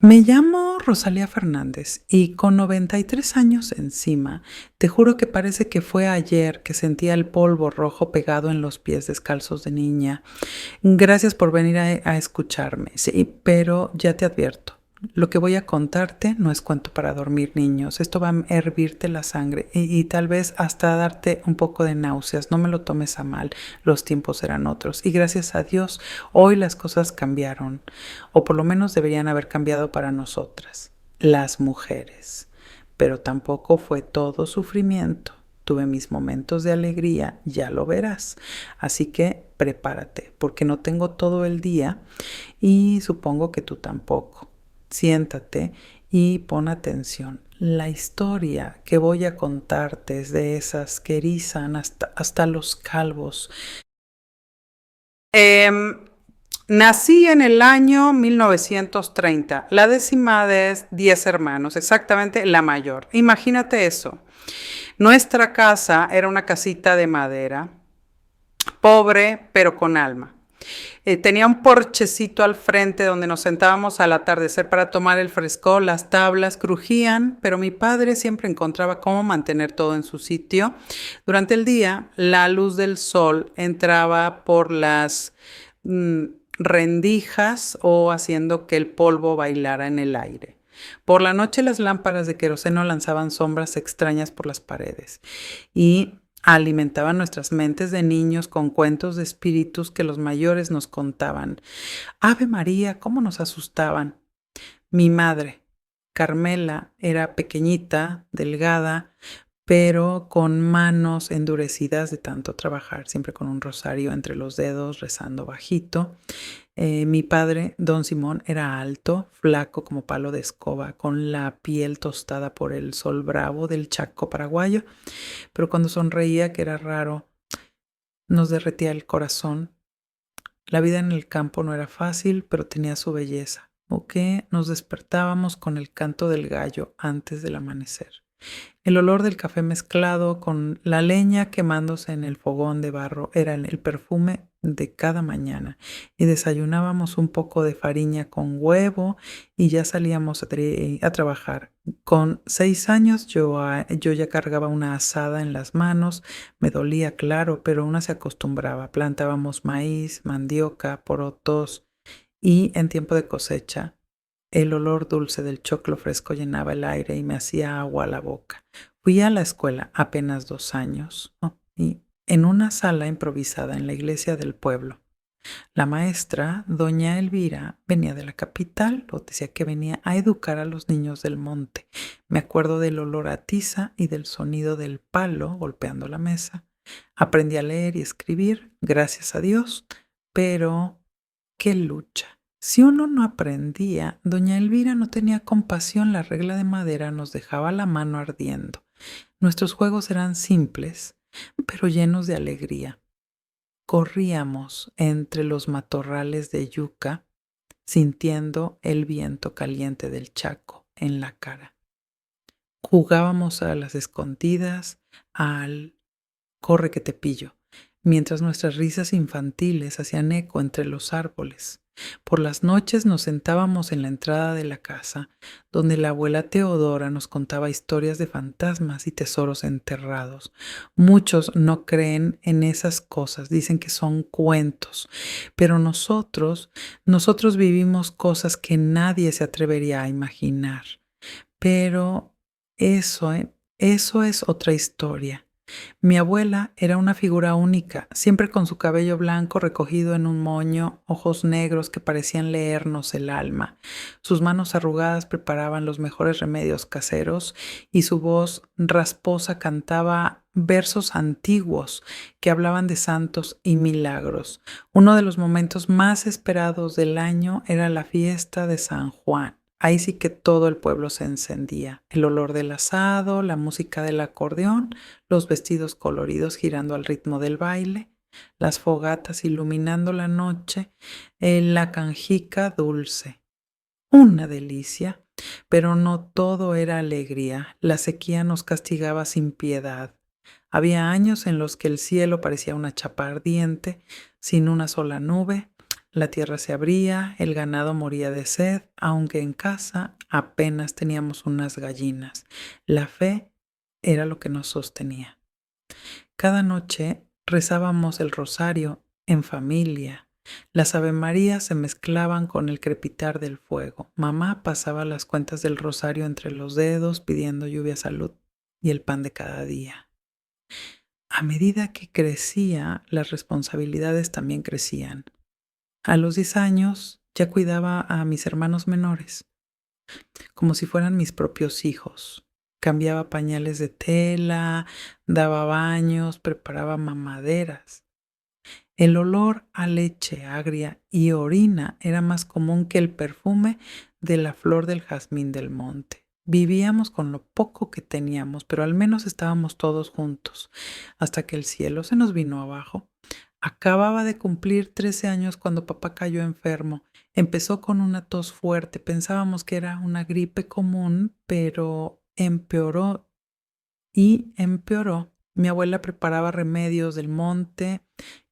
Me llamo Rosalía Fernández y con 93 años encima, te juro que parece que fue ayer que sentía el polvo rojo pegado en los pies descalzos de niña. Gracias por venir a escucharme, sí, pero ya te advierto. Lo que voy a contarte no es cuento para dormir, niños. Esto va a hervirte la sangre y tal vez hasta darte un poco de náuseas. No me lo tomes a mal, los tiempos eran otros. Y gracias a Dios, hoy las cosas cambiaron, o por lo menos deberían haber cambiado para nosotras, las mujeres. Pero tampoco fue todo sufrimiento. Tuve mis momentos de alegría, ya lo verás. Así que prepárate, porque no tengo todo el día y supongo que tú tampoco. Siéntate y pon atención. La historia que voy a contarte es de esas que erizan hasta los calvos. Nací en el año 1930. La décima de 10 hermanos, exactamente la mayor. Imagínate eso. Nuestra casa era una casita de madera, pobre pero con alma. Tenía un porchecito al frente donde nos sentábamos al atardecer para tomar el fresco. Las tablas crujían, pero mi padre siempre encontraba cómo mantener todo en su sitio. Durante el día, la luz del sol entraba por las rendijas o haciendo que el polvo bailara en el aire. Por la noche las lámparas de queroseno lanzaban sombras extrañas por las paredes y alimentaban nuestras mentes de niños con cuentos de espíritus que los mayores nos contaban. Ave María, cómo nos asustaban. Mi madre, Carmela, era pequeñita, delgada, pero con manos endurecidas de tanto trabajar, siempre con un rosario entre los dedos, rezando bajito. Mi padre, don Simón, era alto, flaco como palo de escoba, con la piel tostada por el sol bravo del Chaco paraguayo, pero cuando sonreía, que era raro, nos derretía el corazón. La vida en el campo no era fácil, pero tenía su belleza. O que nos despertábamos con el canto del gallo antes del amanecer. El olor del café mezclado con la leña quemándose en el fogón de barro era el perfume de cada mañana y desayunábamos un poco de fariña con huevo y ya salíamos a trabajar. Con 6 años yo ya cargaba una asada en las manos, me dolía, claro, pero una se acostumbraba. Plantábamos maíz, mandioca, porotos y en tiempo de cosecha el olor dulce del choclo fresco llenaba el aire y me hacía agua a la boca. Fui a la escuela apenas 2 años, ¿no? Y en una sala improvisada en la iglesia del pueblo. La maestra, doña Elvira, venía de la capital, o decía que venía a educar a los niños del monte. Me acuerdo del olor a tiza y del sonido del palo golpeando la mesa. Aprendí a leer y escribir, gracias a Dios, pero qué lucha. Si uno no aprendía, doña Elvira no tenía compasión, la regla de madera nos dejaba la mano ardiendo. Nuestros juegos eran simples, pero llenos de alegría. Corríamos entre los matorrales de yuca, sintiendo el viento caliente del Chaco en la cara. Jugábamos a las escondidas, al corre que te pillo, mientras nuestras risas infantiles hacían eco entre los árboles. Por las noches nos sentábamos en la entrada de la casa, donde la abuela Teodora nos contaba historias de fantasmas y tesoros enterrados. Muchos no creen en esas cosas, dicen que son cuentos, pero nosotros vivimos cosas que nadie se atrevería a imaginar. Pero eso es otra historia. Mi abuela era una figura única, siempre con su cabello blanco recogido en un moño, ojos negros que parecían leernos el alma. Sus manos arrugadas preparaban los mejores remedios caseros y su voz rasposa cantaba versos antiguos que hablaban de santos y milagros. Uno de los momentos más esperados del año era la fiesta de San Juan. Ahí sí que todo el pueblo se encendía. El olor del asado, la música del acordeón, los vestidos coloridos girando al ritmo del baile, las fogatas iluminando la noche, la canjica dulce. Una delicia, pero no todo era alegría. La sequía nos castigaba sin piedad. Había años en los que el cielo parecía una chapa ardiente, sin una sola nube. La tierra se abría, el ganado moría de sed, aunque en casa apenas teníamos unas gallinas. La fe era lo que nos sostenía. Cada noche rezábamos el rosario en familia. Las avemarías se mezclaban con el crepitar del fuego. Mamá pasaba las cuentas del rosario entre los dedos pidiendo lluvia, salud y el pan de cada día. A medida que crecía, las responsabilidades también crecían. A los 10 años ya cuidaba a mis hermanos menores, como si fueran mis propios hijos. Cambiaba pañales de tela, daba baños, preparaba mamaderas. El olor a leche agria y orina era más común que el perfume de la flor del jazmín del monte. Vivíamos con lo poco que teníamos, pero al menos estábamos todos juntos, hasta que el cielo se nos vino abajo. Acababa de cumplir 13 años cuando papá cayó enfermo. Empezó con una tos fuerte. Pensábamos que era una gripe común, pero empeoró y empeoró. Mi abuela preparaba remedios del monte,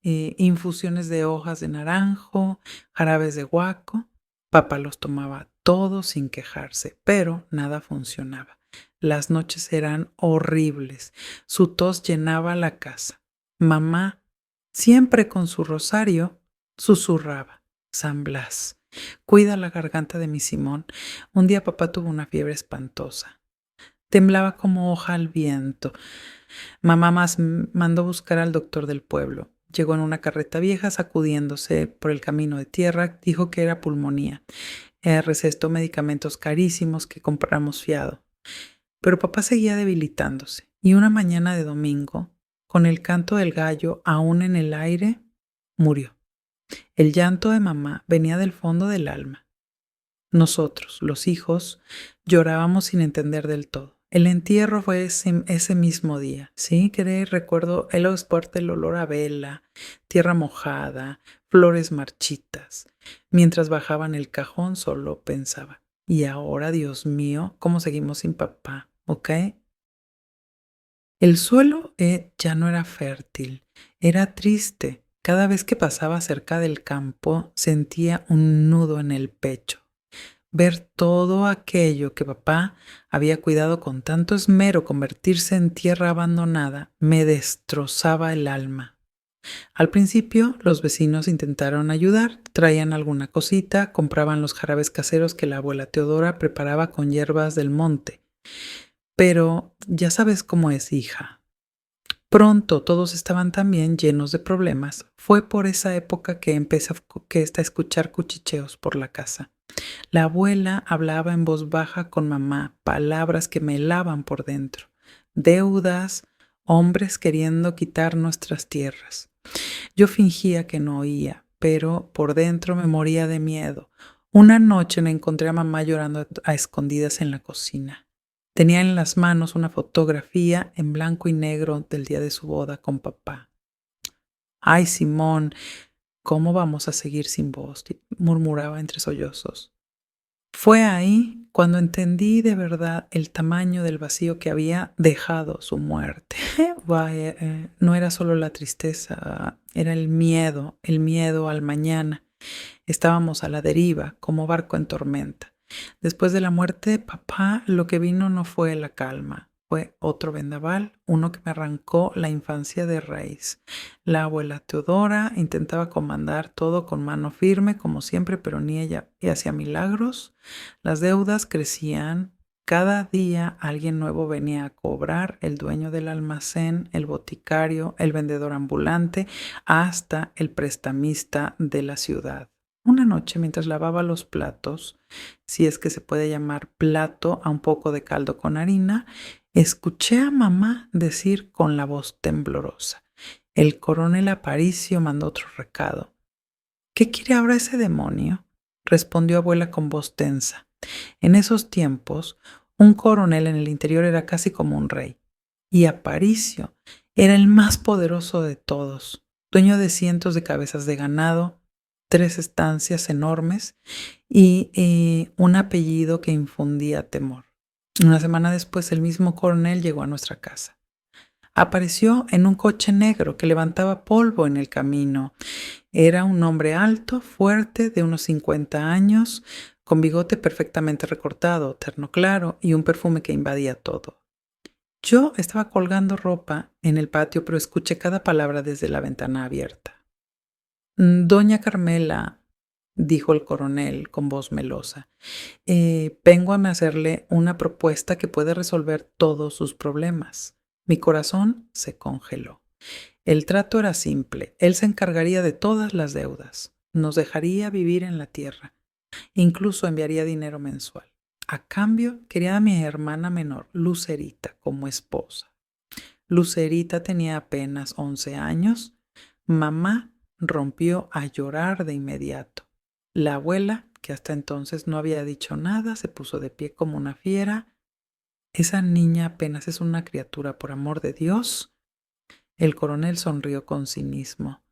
infusiones de hojas de naranjo, jarabes de guaco. Papá los tomaba todos sin quejarse, pero nada funcionaba. Las noches eran horribles. Su tos llenaba la casa. Mamá, siempre con su rosario, susurraba: San Blas, cuida la garganta de mi Simón. Un día papá tuvo una fiebre espantosa. Temblaba como hoja al viento. Mamá más mandó buscar al doctor del pueblo. Llegó en una carreta vieja, sacudiéndose por el camino de tierra. Dijo que era pulmonía. Recetó medicamentos carísimos que compramos fiado. Pero papá seguía debilitándose. Y una mañana de domingo, con el canto del gallo aún en el aire, murió. El llanto de mamá venía del fondo del alma. Nosotros, los hijos, llorábamos sin entender del todo. El entierro fue ese mismo día, ¿sí? Que recuerdo el fuerte el olor a vela, tierra mojada, flores marchitas. Mientras bajaban el cajón solo pensaba: y ahora, Dios mío, ¿cómo seguimos sin papá? ¿Ok? El suelo ya no era fértil, era triste. Cada vez que pasaba cerca del campo sentía un nudo en el pecho. Ver todo aquello que papá había cuidado con tanto esmero convertirse en tierra abandonada me destrozaba el alma. Al principio los vecinos intentaron ayudar, traían alguna cosita, compraban los jarabes caseros que la abuela Teodora preparaba con hierbas del monte. Pero ya sabes cómo es, hija. Pronto todos estaban también llenos de problemas. Fue por esa época que empecé a escuchar cuchicheos por la casa. La abuela hablaba en voz baja con mamá, palabras que me helaban por dentro. Deudas, hombres queriendo quitar nuestras tierras. Yo fingía que no oía, pero por dentro me moría de miedo. Una noche me encontré a mamá llorando a escondidas en la cocina. Tenía en las manos una fotografía en blanco y negro del día de su boda con papá. Ay, Simón, ¿cómo vamos a seguir sin vos?, murmuraba entre sollozos. Fue ahí cuando entendí de verdad el tamaño del vacío que había dejado su muerte. No era solo la tristeza, era el miedo al mañana. Estábamos a la deriva, como barco en tormenta. Después de la muerte de papá, lo que vino no fue la calma, fue otro vendaval, uno que me arrancó la infancia de raíz. La abuela Teodora intentaba comandar todo con mano firme, como siempre, pero ni ella hacía milagros. Las deudas crecían. Cada día alguien nuevo venía a cobrar: el dueño del almacén, el boticario, el vendedor ambulante, hasta el prestamista de la ciudad. Una noche, mientras lavaba los platos, si es que se puede llamar plato a un poco de caldo con harina, escuché a mamá decir con la voz temblorosa: el coronel Aparicio mandó otro recado. ¿Qué quiere ahora ese demonio?, respondió abuela con voz tensa. En esos tiempos, un coronel en el interior era casi como un rey, y Aparicio era el más poderoso de todos, dueño de cientos de cabezas de ganado, 3 estancias enormes y un apellido que infundía temor. Una semana después, el mismo coronel llegó a nuestra casa. Apareció en un coche negro que levantaba polvo en el camino. Era un hombre alto, fuerte, de unos 50 años, con bigote perfectamente recortado, terno claro y un perfume que invadía todo. Yo estaba colgando ropa en el patio, pero escuché cada palabra desde la ventana abierta. Doña Carmela, dijo el coronel con voz melosa, vengo a hacerle una propuesta que puede resolver todos sus problemas. Mi corazón se congeló. El trato era simple. Él se encargaría de todas las deudas. Nos dejaría vivir en la tierra. Incluso enviaría dinero mensual. A cambio, quería a mi hermana menor, Lucerita, como esposa. Lucerita tenía apenas 11 años. Mamá rompió a llorar de inmediato. La abuela, que hasta entonces no había dicho nada, se puso de pie como una fiera. Esa niña apenas es una criatura, por amor de Dios. El coronel sonrió con cinismo.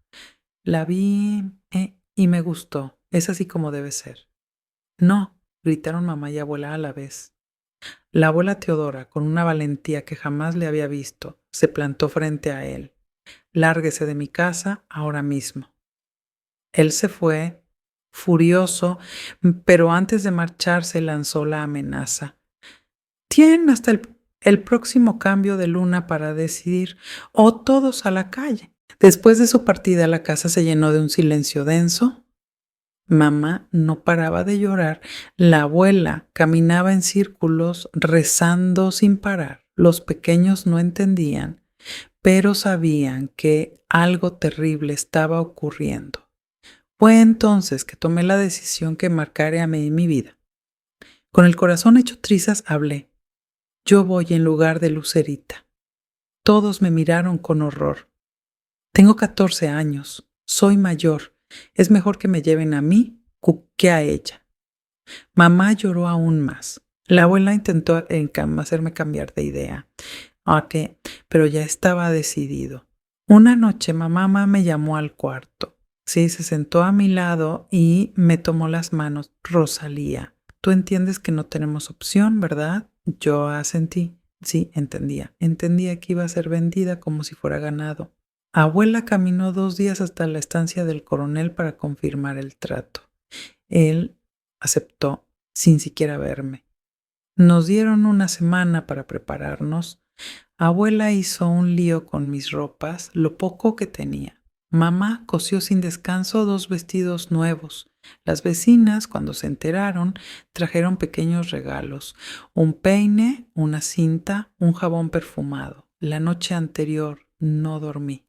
La vi y me gustó. Es así como debe ser. No, gritaron mamá y abuela a la vez. La abuela Teodora, con una valentía que jamás le había visto, se plantó frente a él. Lárguese de mi casa ahora mismo. Él se fue, furioso, pero antes de marcharse lanzó la amenaza. Tienen hasta el próximo cambio de luna para decidir, o todos a la calle. Después de su partida, la casa se llenó de un silencio denso. Mamá no paraba de llorar. La abuela caminaba en círculos, rezando sin parar. Los pequeños no entendían, pero sabían que algo terrible estaba ocurriendo. Fue entonces que tomé la decisión que marcaría a mí mi vida. Con el corazón hecho trizas hablé. Yo voy en lugar de Lucerita. Todos me miraron con horror. Tengo 14 años. Soy mayor. Es mejor que me lleven a mí que a ella. Mamá lloró aún más. La abuela intentó hacerme cambiar de idea, pero ya estaba decidido. Una noche mamá me llamó al cuarto. Sí, se sentó a mi lado y me tomó las manos. Rosalía, tú entiendes que no tenemos opción, ¿verdad? Yo asentí. Sí, entendía. Entendía que iba a ser vendida como si fuera ganado. Abuela caminó 2 días hasta la estancia del coronel para confirmar el trato. Él aceptó sin siquiera verme. Nos dieron una semana para prepararnos. Abuela hizo un lío con mis ropas, lo poco que tenía. Mamá cosió sin descanso 2 vestidos nuevos. Las vecinas, cuando se enteraron, trajeron pequeños regalos: un peine, una cinta, un jabón perfumado. La noche anterior no dormí.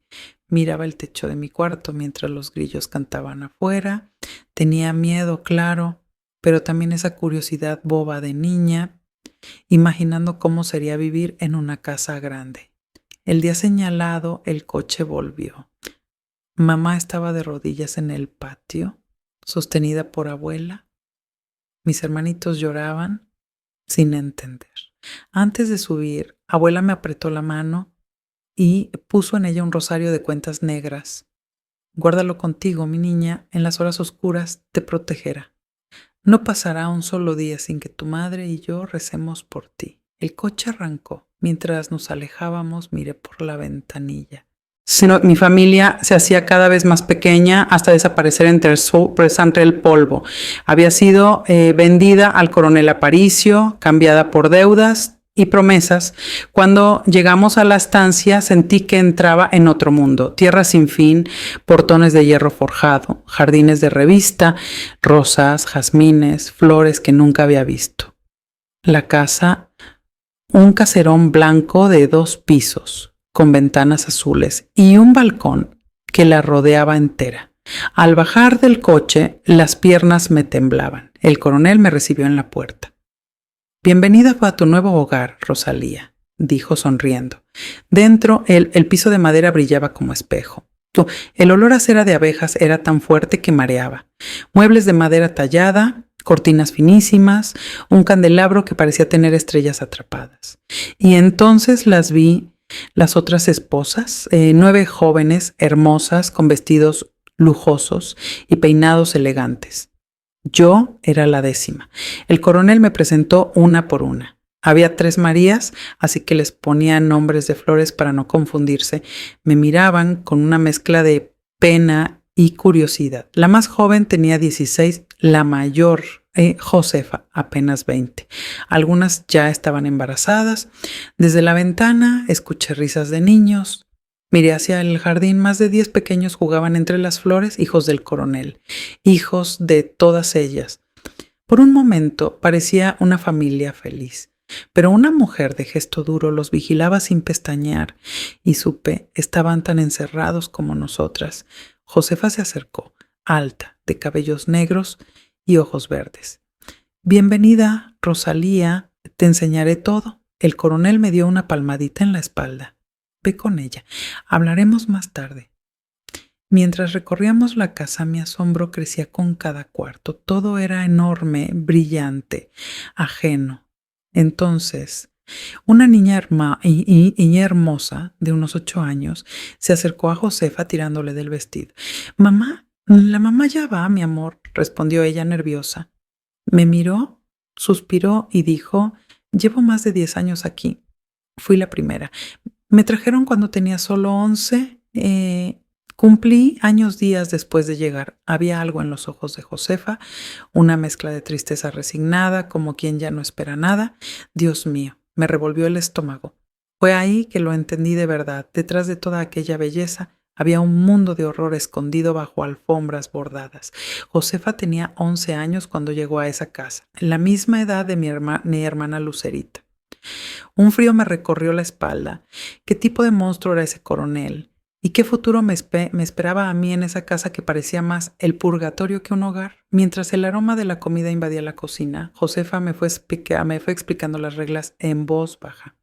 Miraba el techo de mi cuarto mientras los grillos cantaban afuera. Tenía miedo, claro, pero también esa curiosidad boba de niña, imaginando cómo sería vivir en una casa grande. El día señalado, el coche volvió. Mamá estaba de rodillas en el patio, sostenida por abuela. Mis hermanitos lloraban sin entender. Antes de subir, abuela me apretó la mano y puso en ella un rosario de cuentas negras. Guárdalo contigo, mi niña, en las horas oscuras te protegerá. No pasará un solo día sin que tu madre y yo recemos por ti. El coche arrancó. Mientras nos alejábamos, miré por la ventanilla. Mi familia se hacía cada vez más pequeña hasta desaparecer entre el polvo. Había sido vendida al coronel Aparicio, cambiada por deudas y promesas. Cuando llegamos a la estancia sentí que entraba en otro mundo. Tierra sin fin, portones de hierro forjado, jardines de revista, rosas, jazmines, flores que nunca había visto. La casa, un caserón blanco de 2 pisos, con ventanas azules y un balcón que la rodeaba entera. Al bajar del coche, las piernas me temblaban. El coronel me recibió en la puerta. Bienvenida a tu nuevo hogar, Rosalía, dijo sonriendo. Dentro, el piso de madera brillaba como espejo. El olor a cera de abejas era tan fuerte que mareaba. Muebles de madera tallada, cortinas finísimas, un candelabro que parecía tener estrellas atrapadas. Y entonces las vi, las otras esposas, 9 jóvenes hermosas con vestidos lujosos y peinados elegantes. Yo era la 10ª. El coronel me presentó una por una. Había 3 Marías, así que les ponía nombres de flores para no confundirse. Me miraban con una mezcla de pena y curiosidad. La más joven tenía 16, la mayor, Josefa, apenas 20. Algunas ya estaban embarazadas. Desde la ventana escuché risas de niños. Miré hacia el jardín, más de 10 pequeños jugaban entre las flores, hijos del coronel, hijos de todas ellas. Por un momento parecía una familia feliz, pero una mujer de gesto duro los vigilaba sin pestañear y supe, estaban tan encerrados como nosotras. Josefa se acercó, alta, de cabellos negros y ojos verdes. Bienvenida, Rosalía, te enseñaré todo. El coronel me dio una palmadita en la espalda. Ve con ella. Hablaremos más tarde. Mientras recorríamos la casa, mi asombro crecía con cada cuarto. Todo era enorme, brillante, ajeno. Entonces, una niña hermosa, de unos 8 años, se acercó a Josefa tirándole del vestido. Mamá, la mamá ya va, mi amor, respondió ella nerviosa. Me miró, suspiró y dijo, llevo más de 10 años aquí. Fui la primera. Me trajeron cuando tenía solo 11. Cumplí años días después de llegar. Había algo en los ojos de Josefa, una mezcla de tristeza resignada, como quien ya no espera nada. Dios mío, me revolvió el estómago. Fue ahí que lo entendí de verdad. Detrás de toda aquella belleza había un mundo de horror escondido bajo alfombras bordadas. Josefa tenía 11 años cuando llegó a esa casa, la misma edad de mi hermana Lucerita. Un frío me recorrió la espalda. ¿Qué tipo de monstruo era ese coronel? ¿Y qué futuro me esperaba a mí en esa casa que parecía más el purgatorio que un hogar? Mientras el aroma de la comida invadía la cocina, Josefa me fue explicando las reglas en voz baja.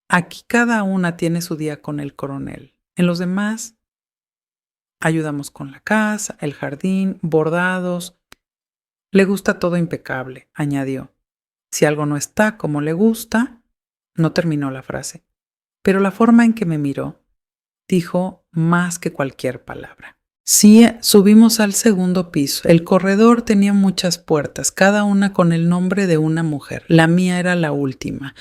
Aquí cada una tiene su día con el coronel. En los demás ayudamos con la casa, el jardín, bordados. Le gusta todo impecable, añadió. Si algo no está como le gusta, no terminó la frase. Pero la forma en que me miró dijo más que cualquier palabra. Sí, subimos al segundo piso. El corredor tenía muchas puertas, cada una con el nombre de una mujer. La mía era la última.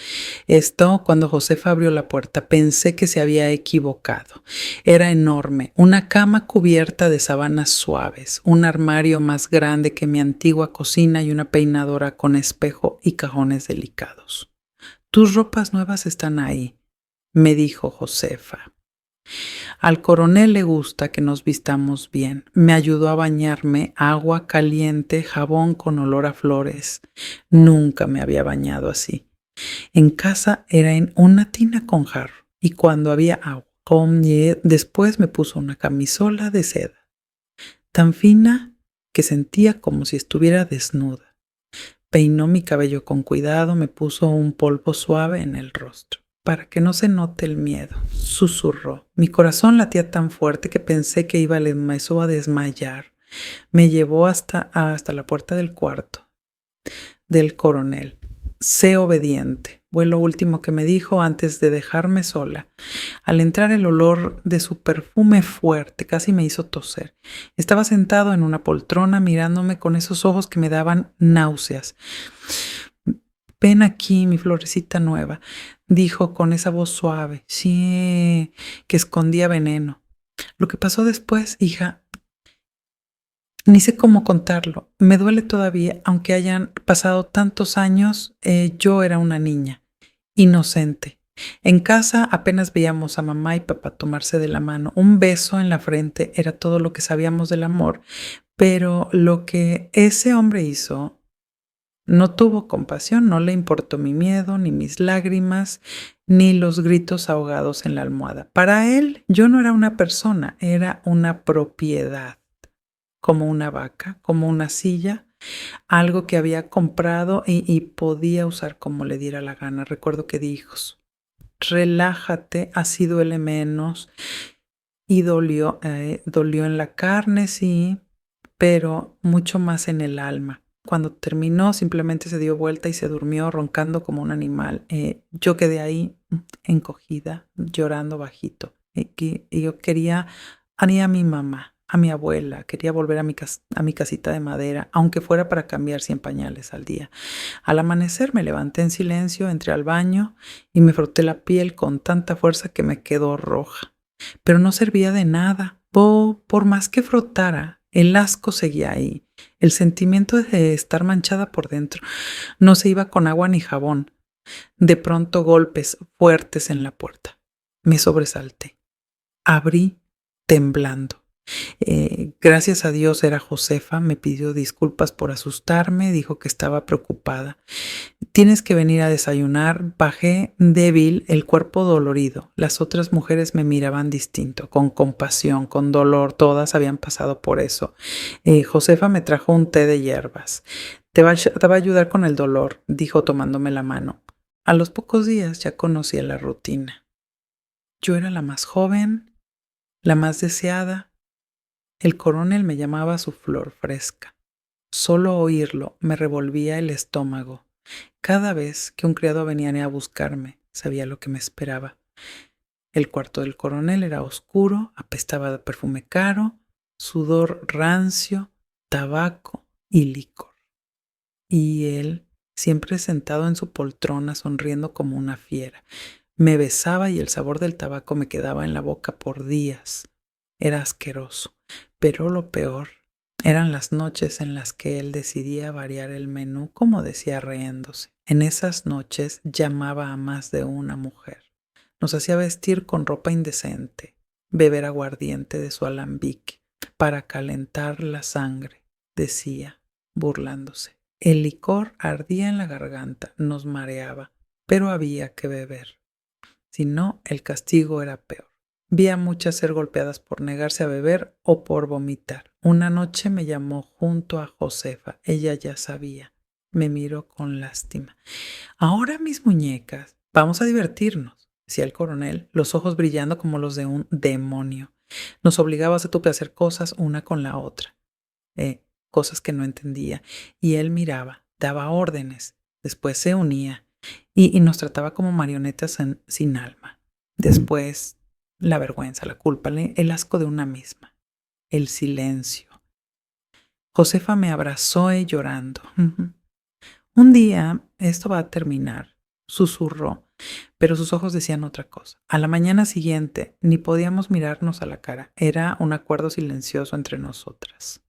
Cuando Josefa abrió la puerta, pensé que se había equivocado. Era enorme, una cama cubierta de sábanas suaves, un armario más grande que mi antigua cocina y una peinadora con espejo y cajones delicados. Tus ropas nuevas están ahí, me dijo Josefa. Al coronel le gusta que nos vistamos bien. Me ayudó a bañarme, agua caliente, jabón con olor a flores. Nunca me había bañado así. En casa era en una tina con jarro y cuando había agua, después me puso una camisola de seda, tan fina que sentía como si estuviera desnuda. Peinó mi cabello con cuidado, me puso un polvo suave en el rostro. Para que no se note el miedo, susurró. Mi corazón latía tan fuerte que pensé que iba a desmayar. Me llevó hasta la puerta del cuarto del coronel. Sé obediente, fue lo último que me dijo antes de dejarme sola. Al entrar el olor de su perfume fuerte casi me hizo toser. Estaba sentado en una poltrona mirándome con esos ojos que me daban náuseas. Ven aquí, mi florecita nueva, dijo con esa voz suave, sí, que escondía veneno. Lo que pasó después, hija, ni sé cómo contarlo. Me duele todavía, aunque hayan pasado tantos años, yo era una niña, inocente. En casa apenas veíamos a mamá y papá tomarse de la mano. Un beso en la frente era todo lo que sabíamos del amor, pero lo que ese hombre hizo no tuvo compasión, no le importó mi miedo, ni mis lágrimas, ni los gritos ahogados en la almohada. Para él, yo no era una persona, era una propiedad, como una vaca, como una silla, algo que había comprado y podía usar como le diera la gana. Recuerdo que dijo, relájate, así duele menos, y dolió en la carne, sí, pero mucho más en el alma. Cuando terminó, simplemente se dio vuelta y se durmió roncando como un animal. Yo quedé ahí encogida, llorando bajito. Y yo quería a mi mamá, a mi abuela, quería volver a mi casita de madera, aunque fuera para cambiar 100 pañales al día. Al amanecer me levanté en silencio, entré al baño y me froté la piel con tanta fuerza que me quedó roja. Pero no servía de nada. Por más que frotara, el asco seguía ahí. El sentimiento de estar manchada por dentro no se iba con agua ni jabón. De pronto golpes fuertes en la puerta. Me sobresalté. Abrí temblando. Gracias a Dios era Josefa, me pidió disculpas por asustarme, dijo que estaba preocupada. Tienes que venir a desayunar. Bajé débil, el cuerpo dolorido. Las otras mujeres me miraban distinto, con compasión, con dolor, todas habían pasado por eso. Josefa me trajo un té de hierbas. Te va a ayudar con el dolor, dijo tomándome la mano. A los pocos días ya conocía la rutina. Yo era la más joven, la más deseada. El coronel me llamaba su flor fresca. Solo oírlo me revolvía el estómago. Cada vez que un criado venía a buscarme, sabía lo que me esperaba. El cuarto del coronel era oscuro, apestaba de perfume caro, sudor rancio, tabaco y licor. Y él, siempre sentado en su poltrona, sonriendo como una fiera. Me besaba y el sabor del tabaco me quedaba en la boca por días. Era asqueroso, pero lo peor eran las noches en las que él decidía variar el menú, como decía riéndose. En esas noches llamaba a más de una mujer. Nos hacía vestir con ropa indecente, beber aguardiente de su alambique para calentar la sangre, decía, burlándose. El licor ardía en la garganta, nos mareaba, pero había que beber. Si no, el castigo era peor. Vi a muchas ser golpeadas por negarse a beber o por vomitar. Una noche me llamó junto a Josefa. Ella ya sabía. Me miró con lástima. Ahora, mis muñecas, vamos a divertirnos, decía el coronel, los ojos brillando como los de un demonio. Nos obligaba a tupe a hacer cosas una con la otra. Cosas que no entendía. Y él miraba, daba órdenes, después se unía y nos trataba como marionetas sin alma. Después la vergüenza, la culpa, el asco de una misma, el silencio. Josefa me abrazó llorando. Un día esto va a terminar, susurró, pero sus ojos decían otra cosa. A la mañana siguiente ni podíamos mirarnos a la cara. Era un acuerdo silencioso entre nosotras.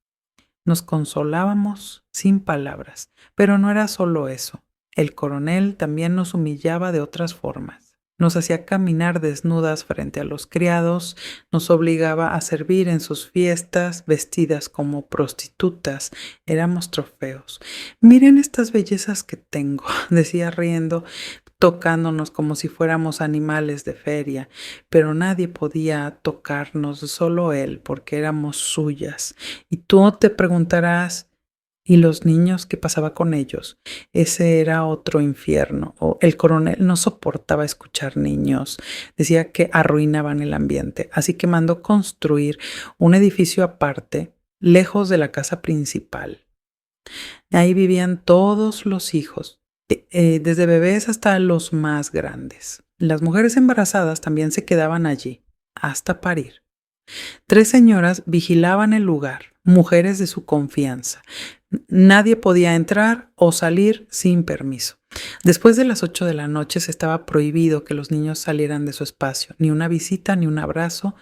Nos consolábamos sin palabras, pero no era solo eso. El coronel también nos humillaba de otras formas. Nos hacía caminar desnudas frente a los criados, nos obligaba a servir en sus fiestas vestidas como prostitutas. Éramos trofeos. Miren estas bellezas que tengo, decía riendo, tocándonos como si fuéramos animales de feria, pero nadie podía tocarnos, solo él, porque éramos suyas. Y tú te preguntarás, ¿y los niños qué pasaba con ellos? Ese era otro infierno. El coronel no soportaba escuchar niños. Decía que arruinaban el ambiente. Así que mandó construir un edificio aparte, lejos de la casa principal. Ahí vivían todos los hijos, desde bebés hasta los más grandes. Las mujeres embarazadas también se quedaban allí, hasta parir. 3 señoras vigilaban el lugar, mujeres de su confianza. Nadie podía entrar o salir sin permiso. Después de las 8 de la noche se estaba prohibido que los niños salieran de su espacio, ni una visita ni un abrazo.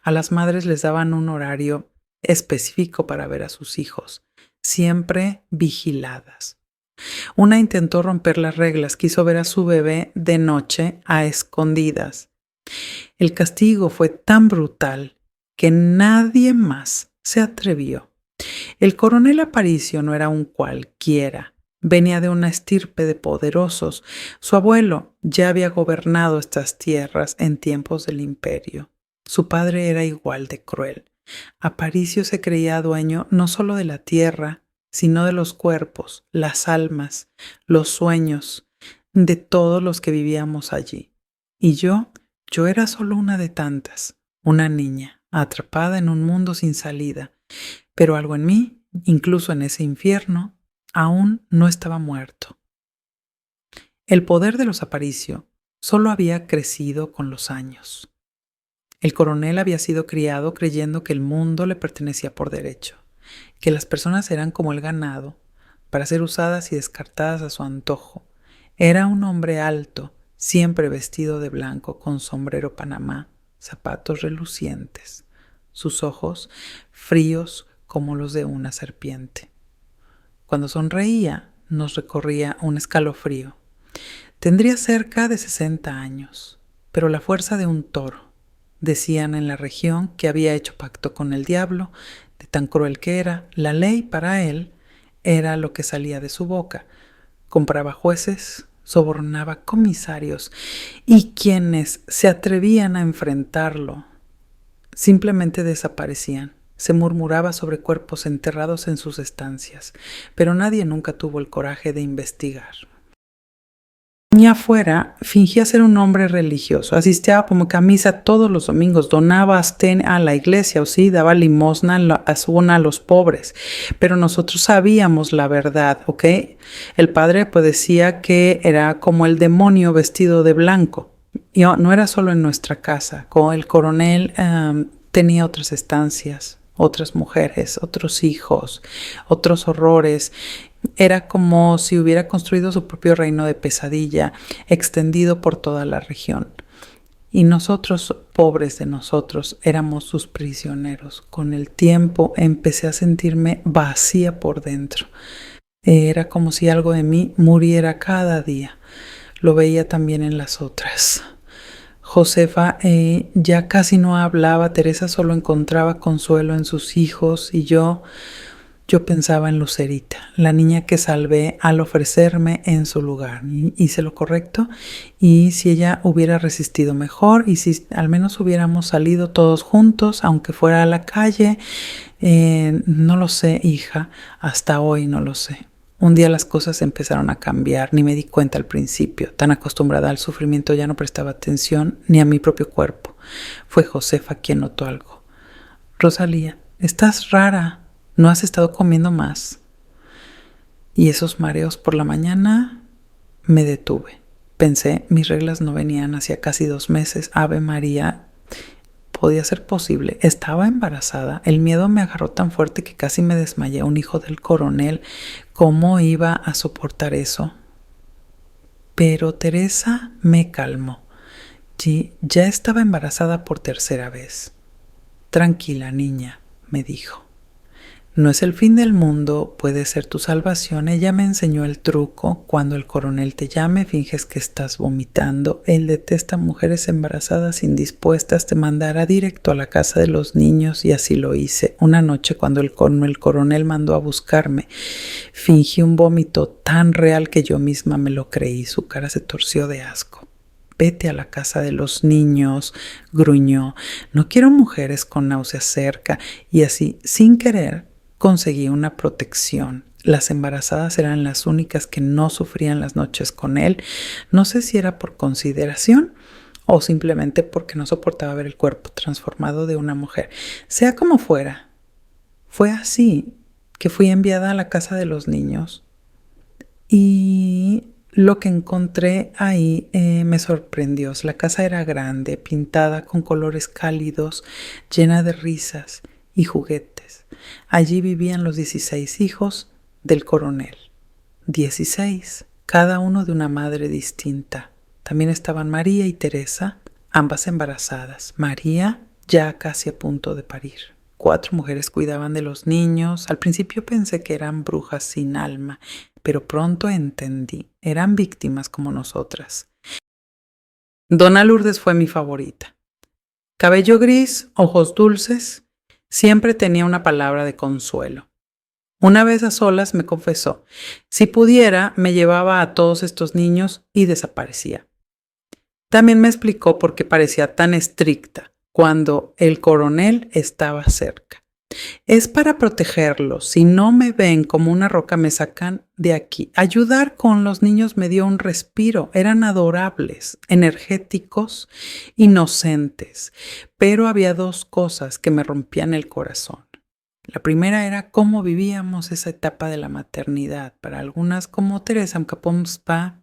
A las madres les daban un horario específico para ver a sus hijos, siempre vigiladas. Una intentó romper las reglas, quiso ver a su bebé de noche a escondidas. El castigo fue tan brutal que nadie más se atrevió. El coronel Aparicio no era un cualquiera, venía de una estirpe de poderosos. Su abuelo ya había gobernado estas tierras en tiempos del imperio. Su padre era igual de cruel. Aparicio se creía dueño no solo de la tierra, sino de los cuerpos, las almas, los sueños, de todos los que vivíamos allí. Y yo era solo una de tantas, una niña, atrapada en un mundo sin salida. Pero algo en mí, incluso en ese infierno, aún no estaba muerto. El poder de los Aparicio solo había crecido con los años. El coronel había sido criado creyendo que el mundo le pertenecía por derecho, que las personas eran como el ganado, para ser usadas y descartadas a su antojo. Era un hombre alto, siempre vestido de blanco, con sombrero panamá, zapatos relucientes, sus ojos fríos como los de una serpiente. Cuando sonreía, nos recorría un escalofrío. Tendría cerca de 60 años, pero la fuerza de un toro. Decían en la región que había hecho pacto con el diablo, de tan cruel que era. La ley para él era lo que salía de su boca. Compraba jueces, sobornaba comisarios, y quienes se atrevían a enfrentarlo simplemente desaparecían. Se murmuraba sobre cuerpos enterrados en sus estancias, pero nadie nunca tuvo el coraje de investigar. Afuera, fingía ser un hombre religioso, asistía como a misa todos los domingos, donaba a la iglesia, o sí, daba limosna a los pobres, pero nosotros sabíamos la verdad, ¿ok? El padre pues decía que era como el demonio vestido de blanco. Y no era solo en nuestra casa, como el coronel tenía otras estancias, otras mujeres, otros hijos, otros horrores. Era como si hubiera construido su propio reino de pesadilla, extendido por toda la región. Y nosotros, pobres de nosotros, éramos sus prisioneros. Con el tiempo empecé a sentirme vacía por dentro. Era como si algo de mí muriera cada día. Lo veía también en las otras. Josefa ya casi no hablaba, Teresa solo encontraba consuelo en sus hijos y yo pensaba en Lucerita, la niña que salvé al ofrecerme en su lugar. Hice lo correcto, y si ella hubiera resistido mejor, y si al menos hubiéramos salido todos juntos, aunque fuera a la calle, no lo sé, hija, hasta hoy no lo sé. Un día las cosas empezaron a cambiar, ni me di cuenta al principio. Tan acostumbrada al sufrimiento ya no prestaba atención ni a mi propio cuerpo. Fue Josefa quien notó algo. Rosalía, estás rara. ¿No has estado comiendo más? Y esos mareos por la mañana, me detuve. Pensé, mis reglas no venían hacía casi 2 meses. Ave María, podía ser posible. Estaba embarazada. El miedo me agarró tan fuerte que casi me desmayé. Un hijo del coronel. ¿Cómo iba a soportar eso? Pero Teresa me calmó. Ya estaba embarazada por 3.ª vez. Tranquila, niña, me dijo. No es el fin del mundo, puede ser tu salvación. Ella me enseñó el truco. Cuando el coronel te llame, finges que estás vomitando. Él detesta mujeres embarazadas indispuestas. Te mandará directo a la casa de los niños, y así lo hice. Una noche, cuando el coronel mandó a buscarme, fingí un vómito tan real que yo misma me lo creí. Su cara se torció de asco. Vete a la casa de los niños, gruñó. No quiero mujeres con náuseas cerca. Y así, sin querer, conseguí una protección. Las embarazadas eran las únicas que no sufrían las noches con él. No sé si era por consideración o simplemente porque no soportaba ver el cuerpo transformado de una mujer. Sea como fuera, fue así que fui enviada a la casa de los niños, y lo que encontré ahí me sorprendió. La casa era grande, pintada con colores cálidos, llena de risas y juguetes. Allí vivían los 16 hijos del coronel. 16, cada uno de una madre distinta. También estaban María y Teresa, ambas embarazadas. María ya casi a punto de parir. 4 mujeres cuidaban de los niños. Al principio pensé que eran brujas sin alma, pero pronto entendí. Eran víctimas como nosotras. Dona Lourdes fue mi favorita. Cabello gris, ojos dulces, siempre tenía una palabra de consuelo. Una vez a solas me confesó, si pudiera me llevaba a todos estos niños, y desaparecía. También me explicó por qué parecía tan estricta cuando el coronel estaba cerca. Es para protegerlos. Si no me ven como una roca, me sacan de aquí. Ayudar con los niños me dio un respiro. Eran adorables, energéticos, inocentes. Pero había 2 cosas que me rompían el corazón. La primera era cómo vivíamos esa etapa de la maternidad. Para algunas, como Teresa Mkapomspa,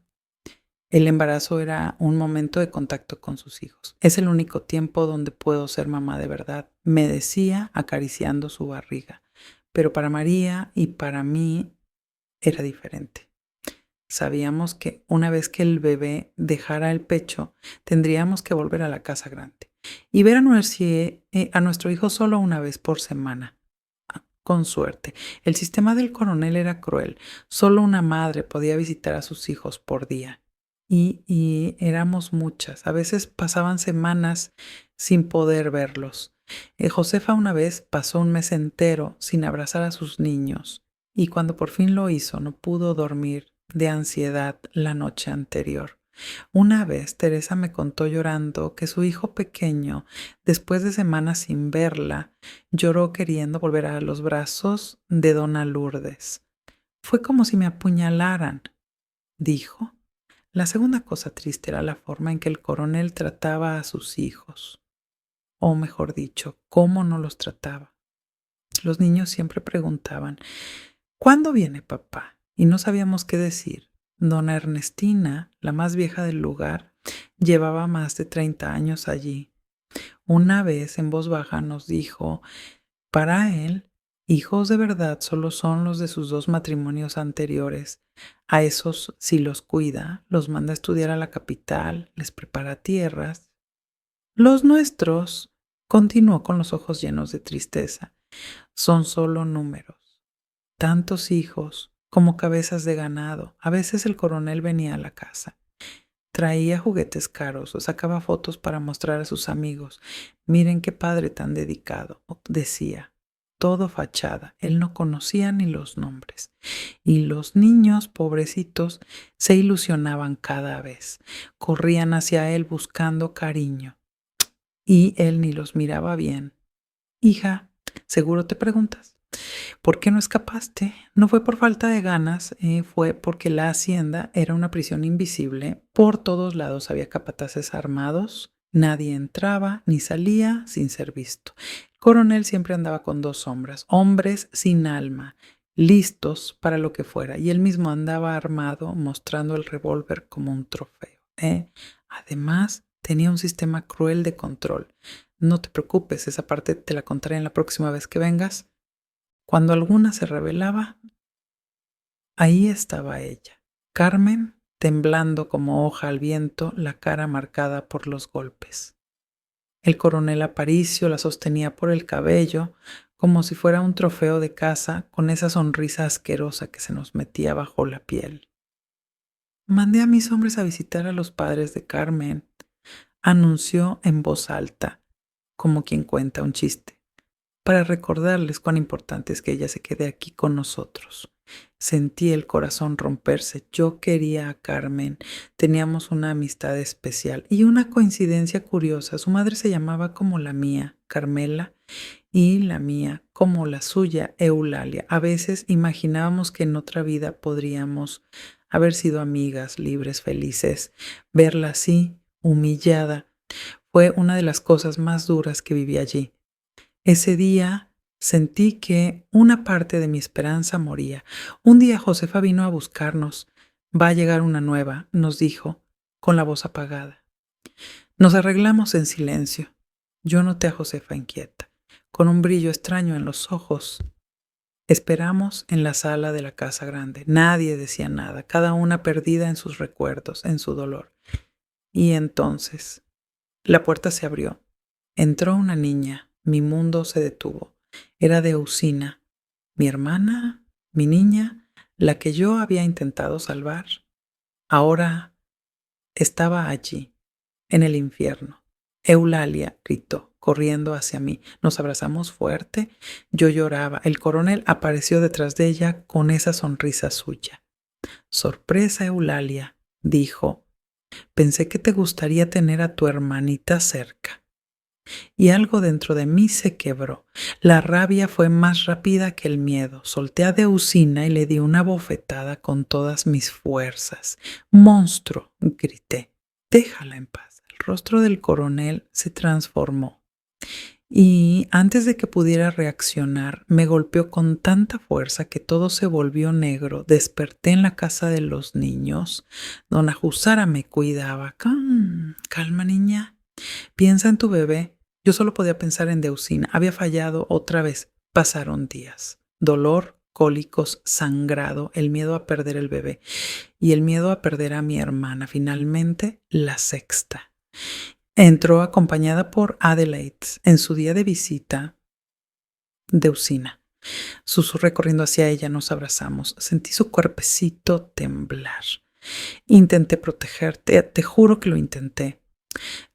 El embarazo era un momento de contacto con sus hijos. Es el único tiempo donde puedo ser mamá de verdad, me decía acariciando su barriga. Pero para María y para mí era diferente. Sabíamos que una vez que el bebé dejara el pecho, tendríamos que volver a la casa grande y ver a nuestro hijo solo una vez por semana. Con suerte. El sistema del coronel era cruel. Solo una madre podía visitar a sus hijos por día. Y éramos muchas. A veces pasaban semanas sin poder verlos. Josefa una vez pasó un mes entero sin abrazar a sus niños. Y cuando por fin lo hizo, no pudo dormir de ansiedad la noche anterior. Una vez Teresa me contó llorando que su hijo pequeño, después de semanas sin verla, lloró queriendo volver a los brazos de Dona Lourdes. Fue como si me apuñalaran, dijo. La segunda cosa triste era la forma en que el coronel trataba a sus hijos. O mejor dicho, cómo no los trataba. Los niños siempre preguntaban, ¿cuándo viene papá? Y no sabíamos qué decir. Dona Ernestina, la más vieja del lugar, llevaba más de 30 años allí. Una vez en voz baja nos dijo, para él, hijos de verdad solo son los de sus 2 matrimonios anteriores. A esos sí los cuida, los manda a estudiar a la capital, les prepara tierras. Los nuestros, continuó con los ojos llenos de tristeza, son solo números. Tantos hijos, como cabezas de ganado. A veces el coronel venía a la casa. Traía juguetes caros o sacaba fotos para mostrar a sus amigos. Miren qué padre tan dedicado, decía. Todo fachada. Él no conocía ni los nombres. Y los niños, pobrecitos, se ilusionaban cada vez. Corrían hacia él buscando cariño. Y él ni los miraba bien. Hija, seguro te preguntas. ¿Por qué no escapaste? No fue por falta de ganas, fue porque la hacienda era una prisión invisible. Por todos lados había capataces armados. Nadie entraba ni salía sin ser visto. El coronel siempre andaba con 2 sombras, hombres sin alma, listos para lo que fuera. Y él mismo andaba armado, mostrando el revólver como un trofeo. Además, tenía un sistema cruel de control. No te preocupes, esa parte te la contaré en la próxima vez que vengas. Cuando alguna se rebelaba, ahí estaba ella, Carmen, temblando como hoja al viento, la cara marcada por los golpes. El coronel Aparicio la sostenía por el cabello, como si fuera un trofeo de caza, con esa sonrisa asquerosa que se nos metía bajo la piel. Mandé a mis hombres a visitar a los padres de Carmen, anunció en voz alta, como quien cuenta un chiste, para recordarles cuán importante es que ella se quede aquí con nosotros. Sentí el corazón romperse. Yo quería a Carmen. Teníamos una amistad especial y una coincidencia curiosa. Su madre se llamaba como la mía, Carmela, y la mía como la suya, Eulalia. A veces imaginábamos que en otra vida podríamos haber sido amigas, libres, felices. Verla así, humillada, fue una de las cosas más duras que viví allí. Ese día sentí que una parte de mi esperanza moría. Un día Josefa vino a buscarnos. Va a llegar una nueva, nos dijo, con la voz apagada. Nos arreglamos en silencio. Yo noté a Josefa inquieta, con un brillo extraño en los ojos. Esperamos en la sala de la casa grande. Nadie decía nada, cada una perdida en sus recuerdos, en su dolor. Y entonces, la puerta se abrió. Entró una niña. Mi mundo se detuvo. Era de Usina, mi hermana, mi niña, la que yo había intentado salvar. Ahora estaba allí, en el infierno. Eulalia gritó, corriendo hacia mí. Nos abrazamos fuerte. Yo lloraba. El coronel apareció detrás de ella con esa sonrisa suya. Sorpresa, Eulalia, dijo. Pensé que te gustaría tener a tu hermanita cerca. Y algo dentro de mí se quebró. La rabia fue más rápida que el miedo. Solté a Deusina y le di una bofetada con todas mis fuerzas. ¡Monstruo!, grité. Déjala en paz. El rostro del coronel se transformó. y antes de que pudiera reaccionar, me golpeó con tanta fuerza que todo se volvió negro. Desperté en la casa de los niños. Don Ajusara me cuidaba. Calma, niña. Piensa en tu bebé. Yo solo podía pensar en Deusina. Había fallado otra vez. Pasaron días. Dolor, cólicos, sangrado, el miedo a perder el bebé y el miedo a perder a mi hermana. Finalmente, la sexta. Entró acompañada por Adelaide. En su día de visita, Deusina. Susurré corriendo hacia ella, nos abrazamos. Sentí su cuerpecito temblar. Intenté protegerte, te juro que lo intenté.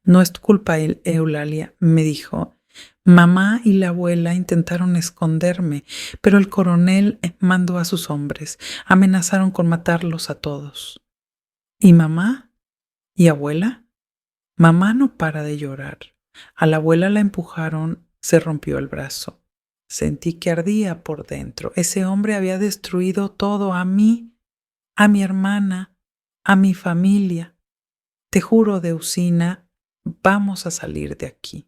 No es tu culpa, Eulalia, me dijo. Mamá y la abuela intentaron esconderme, pero el coronel mandó a sus hombres. Amenazaron con matarlos a todos. ¿Y mamá? ¿Y abuela? Mamá no para de llorar. A la abuela la empujaron, se rompió el brazo. Sentí que ardía por dentro. Ese hombre había destruido todo, a mí, a mi hermana, a mi familia. Te juro, Deusina, vamos a salir de aquí.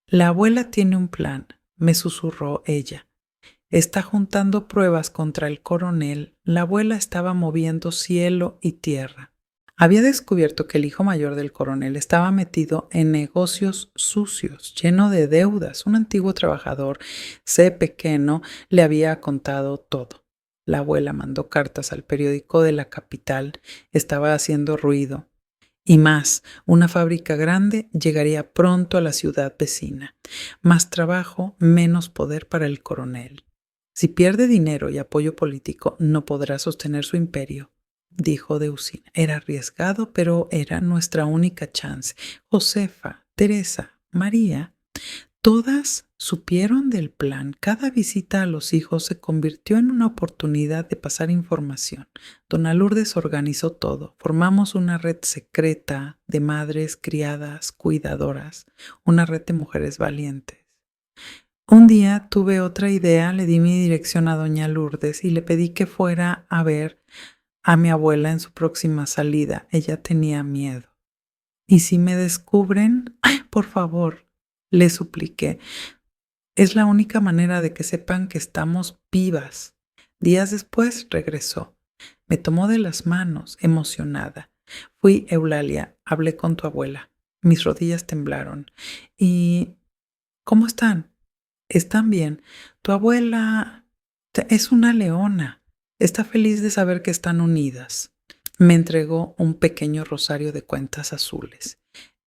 La abuela tiene un plan, me susurró ella. Está juntando pruebas contra el coronel. La abuela estaba moviendo cielo y tierra. Había descubierto que el hijo mayor del coronel estaba metido en negocios sucios, lleno de deudas. Un antiguo trabajador, C. Pequeno, le había contado todo. La abuela mandó cartas al periódico de la capital. Estaba haciendo ruido. Y más, una fábrica grande llegaría pronto a la ciudad vecina. Más trabajo, menos poder para el coronel. Si pierde dinero y apoyo político, no podrá sostener su imperio, dijo Deusina. Era arriesgado, pero era nuestra única chance. Josefa, Teresa, María, todas supieron del plan. Cada visita a los hijos se convirtió en una oportunidad de pasar información. Dona Lourdes organizó todo. Formamos una red secreta de madres, criadas, cuidadoras, una red de mujeres valientes. Un día tuve otra idea, le di mi dirección a doña Lourdes y le pedí que fuera a ver a mi abuela en su próxima salida. Ella tenía miedo. ¿Y si me descubren? ¡Ay, por favor! Le supliqué. Es la única manera de que sepan que estamos vivas. Días después regresó. Me tomó de las manos, emocionada. Fui, Eulalia, hablé con tu abuela. Mis rodillas temblaron. ¿Y cómo están? Están bien. Tu abuela es una leona. Está feliz de saber que están unidas. Me entregó un pequeño rosario de cuentas azules.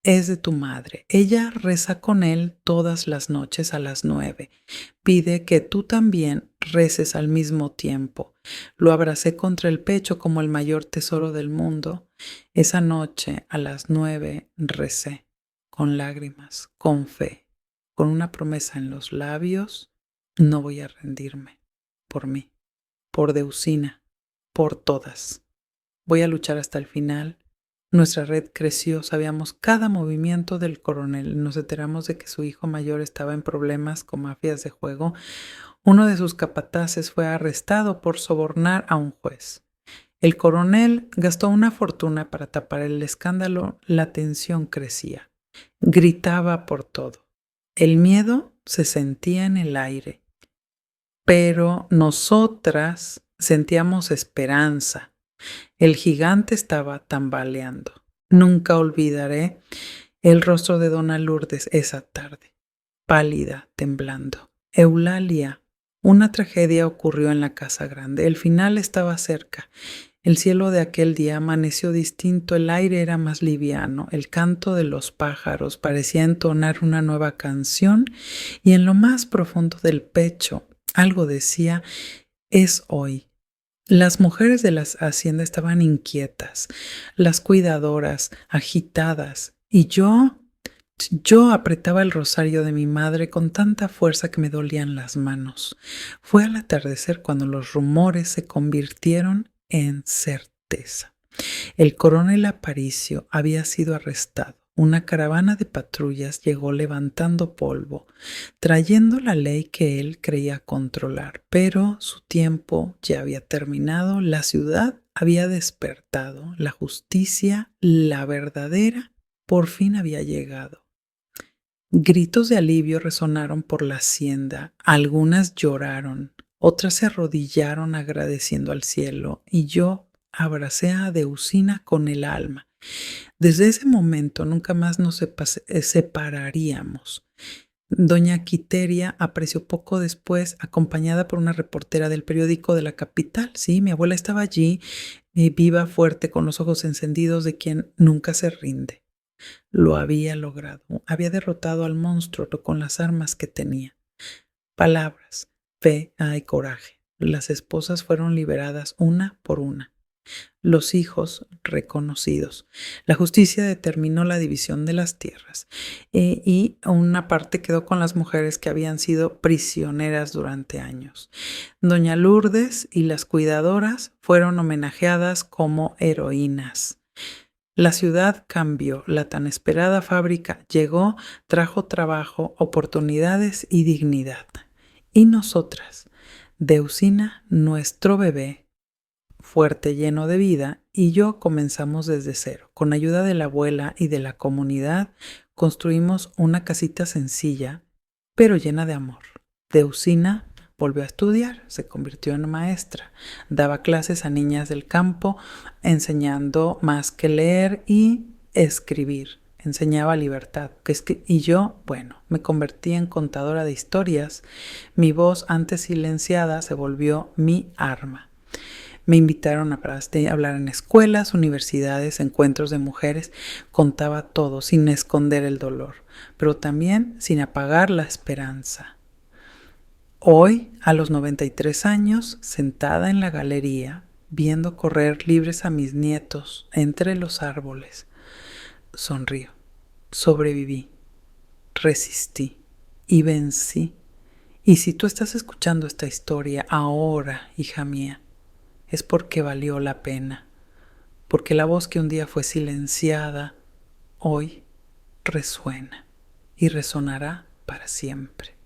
Es de tu madre. Ella reza con él todas las noches a las 9. Pide que tú también reces al mismo tiempo. Lo abracé contra el pecho como el mayor tesoro del mundo. Esa noche a las 9 recé, con lágrimas, con fe, con una promesa en los labios. No voy a rendirme. Por mí, por Deusina, por todas. Voy a luchar hasta el final. Nuestra red creció, sabíamos cada movimiento del coronel. Nos enteramos de que su hijo mayor estaba en problemas con mafias de juego. Uno de sus capataces fue arrestado por sobornar a un juez. El coronel gastó una fortuna para tapar el escándalo. La tensión crecía. Gritaba por todo. El miedo se sentía en el aire. Pero nosotras sentíamos esperanza. El gigante estaba tambaleando. Nunca olvidaré el rostro de dona Lourdes esa tarde, pálida, temblando. Eulalia, una tragedia ocurrió en la casa grande. El final estaba cerca. El cielo de aquel día amaneció distinto, el aire era más liviano, el canto de los pájaros parecía entonar una nueva canción y en lo más profundo del pecho algo decía, es hoy. Las mujeres de la hacienda estaban inquietas, las cuidadoras, agitadas, y yo apretaba el rosario de mi madre con tanta fuerza que me dolían las manos. Fue al atardecer cuando los rumores se convirtieron en certeza. El coronel Aparicio había sido arrestado. Una caravana de patrullas llegó levantando polvo, trayendo la ley que él creía controlar, pero su tiempo ya había terminado, la ciudad había despertado, la justicia, la verdadera, por fin había llegado. Gritos de alivio resonaron por la hacienda, algunas lloraron, otras se arrodillaron agradeciendo al cielo, y yo abracé a Deusina con el alma. Desde ese momento nunca más nos separaríamos. Doña Quiteria apareció poco después, acompañada por una reportera del periódico de la capital. Sí, mi abuela estaba allí, viva, fuerte, con los ojos encendidos de quien nunca se rinde. Lo había logrado. Había derrotado al monstruo con las armas que tenía. Palabras, fe y coraje. Las esposas fueron liberadas una por una. Los hijos reconocidos. La justicia determinó la división de las tierras y una parte quedó con las mujeres que habían sido prisioneras durante años. Doña Lourdes y las cuidadoras fueron homenajeadas como heroínas. La ciudad cambió, la tan esperada fábrica llegó, trajo trabajo, oportunidades y dignidad. Y nosotras, Deusina, nuestro bebé, fuerte, lleno de vida, y yo comenzamos desde cero. Con ayuda de la abuela y de la comunidad, construimos una casita sencilla, pero llena de amor. Deusina volvió a estudiar, se convirtió en maestra, daba clases a niñas del campo, enseñando más que leer y escribir. Enseñaba libertad. Y yo, bueno, me convertí en contadora de historias. Mi voz, antes silenciada, se volvió mi arma. Me invitaron a hablar en escuelas, universidades, encuentros de mujeres. Contaba todo sin esconder el dolor, pero también sin apagar la esperanza. Hoy, a los 93 años, sentada en la galería, viendo correr libres a mis nietos entre los árboles, sonrío. Sobreviví, resistí y vencí. Y si tú estás escuchando esta historia ahora, hija mía, es porque valió la pena, porque la voz que un día fue silenciada, hoy resuena y resonará para siempre.